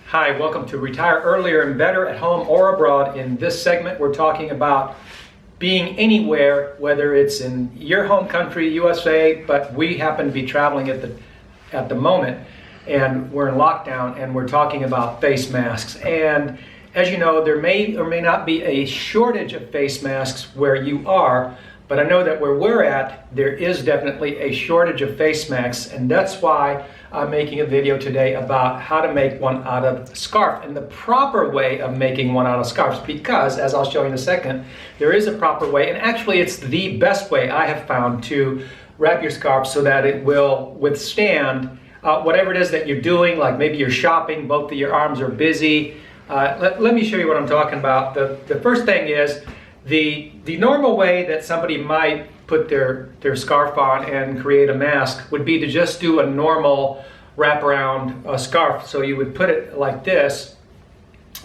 Hi, welcome to Retire Earlier and Better at Home or Abroad. In this segment, we're talking about being anywhere, whether it's in your home country, USA, but we happen to be traveling at the moment, and we're in lockdown, and we're talking about face masks. And as you know, there may or may not be a shortage of face masks where you are, but I know that where we're at, there is definitely a shortage of face masks, and that's why I'm making a video today about how to make one out of scarf and the proper way of making one out of scarves, because as I'll show you in a second, there is a proper way, and actually it's the best way I have found to wrap your scarf so that it will withstand whatever it is that you're doing, like maybe you're shopping, both of your arms are busy. Let me show you what I'm talking about. The first thing is the normal way that somebody might put their scarf on and create a mask would be to just do a normal wraparound scarf. So you would put it like this,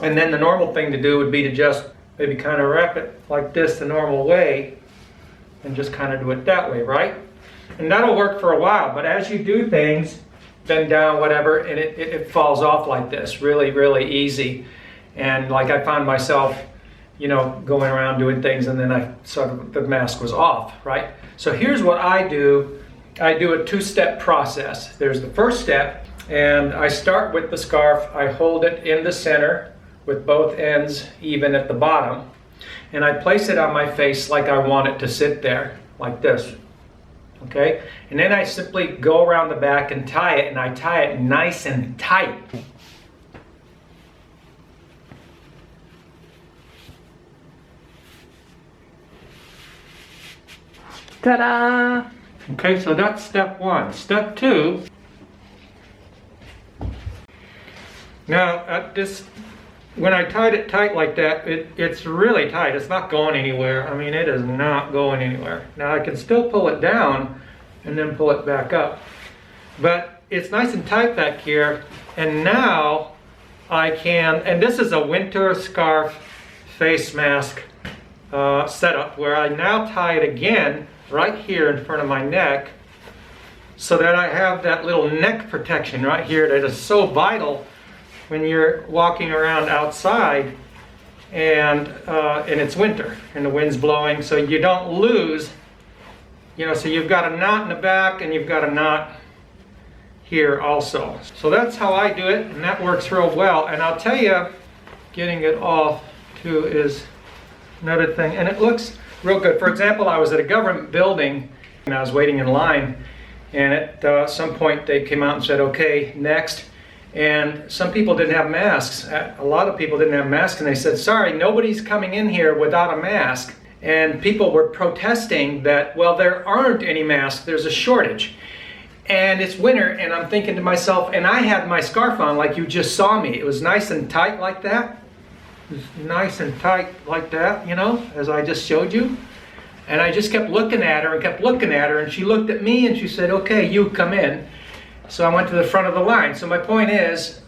and then the normal thing to do would be to just maybe kind of wrap it like this the normal way and just kind of do it that way, right? And that'll work for a while, but as you do things, bend down, whatever, and it falls off like this really, really easy. And like I found myself, you know, going around doing things, and then the mask was off, right? So here's what I do. I do a two-step process. There's the first step, and I start with the scarf. I hold it in the center with both ends even at the bottom, and I place it on my face like I want it to sit there, like this, okay? And then I simply go around the back and tie it, and I tie it nice and tight. Ta-da! Okay, so that's step one. Step two. Now, when I tied it tight like that, it's really tight. It's not going anywhere. I mean, it is not going anywhere. Now, I can still pull it down and then pull it back up. But it's nice and tight back here. And now I can, and this is a winter scarf face mask setup where I now tie it again right here in front of my neck, so that I have that little neck protection right here that is so vital when you're walking around outside and it's winter and the wind's blowing, so you don't lose, you know, so you've got a knot in the back and you've got a knot here also. So that's how I do it, and that works real well. And I'll tell you, getting it off too is another thing, and it looks real good. For example, I was at a government building and I was waiting in line, and at some point they came out and said, okay, next. And some people didn't have masks. A lot of people didn't have masks, and they said, sorry, nobody's coming in here without a mask. And people were protesting that, well, there aren't any masks, there's a shortage. And it's winter, and I'm thinking to myself, and I had my scarf on like you just saw me. It was nice and tight like that. Nice and tight like that, you know, as I just showed you. And I just kept looking at her and kept looking at her, and she looked at me and she said, okay, you come in. So I went to the front of the line. So my point is,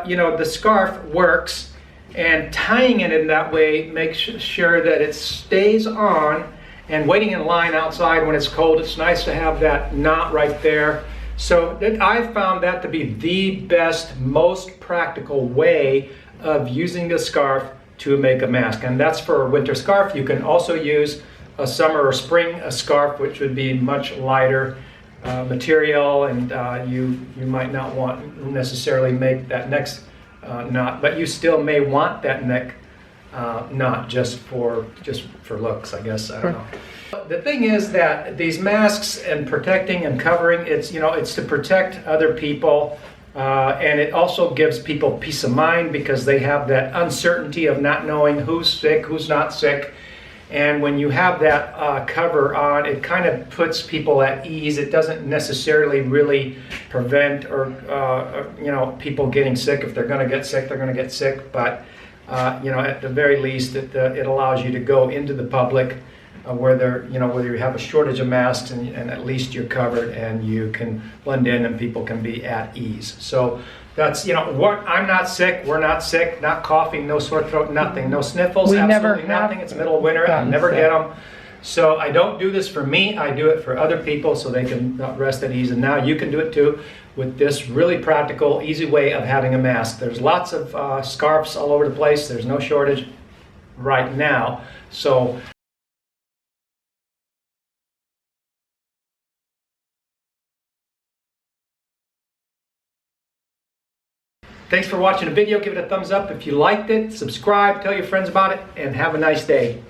you know, the scarf works, and tying it in that way makes sure that it stays on, and waiting in line outside when it's cold, it's nice to have that knot right there. So I found that to be the best, most practical way of using the scarf to make a mask. And that's for a winter scarf. You can also use a summer or spring scarf, which would be much lighter material, and you might not want necessarily make that next knot, but you still may want that neck knot just for looks, I guess. I don't know. The thing is that these masks and protecting and covering, it's, you know, it's to protect other people. And it also gives people peace of mind, because they have that uncertainty of not knowing who's sick, who's not sick. And when you have that cover on, it kind of puts people at ease. It doesn't necessarily really prevent or you know, people getting sick. If they're going to get sick, they're going to get sick. But you know, at the very least, it allows you to go into the public whether you have a shortage of masks, and at least you're covered and you can blend in and people can be at ease. So that's, you know, I'm not sick, we're not sick, not coughing, no sore throat, nothing, no sniffles, absolutely nothing. It's middle of winter, I never get them. So I don't do this for me, I do it for other people so they can rest at ease. And now you can do it too with this really practical, easy way of having a mask. There's lots of scarves all over the place. There's no shortage right now. So thanks for watching the video. Give it a thumbs up if you liked it. Subscribe, tell your friends about it, and have a nice day.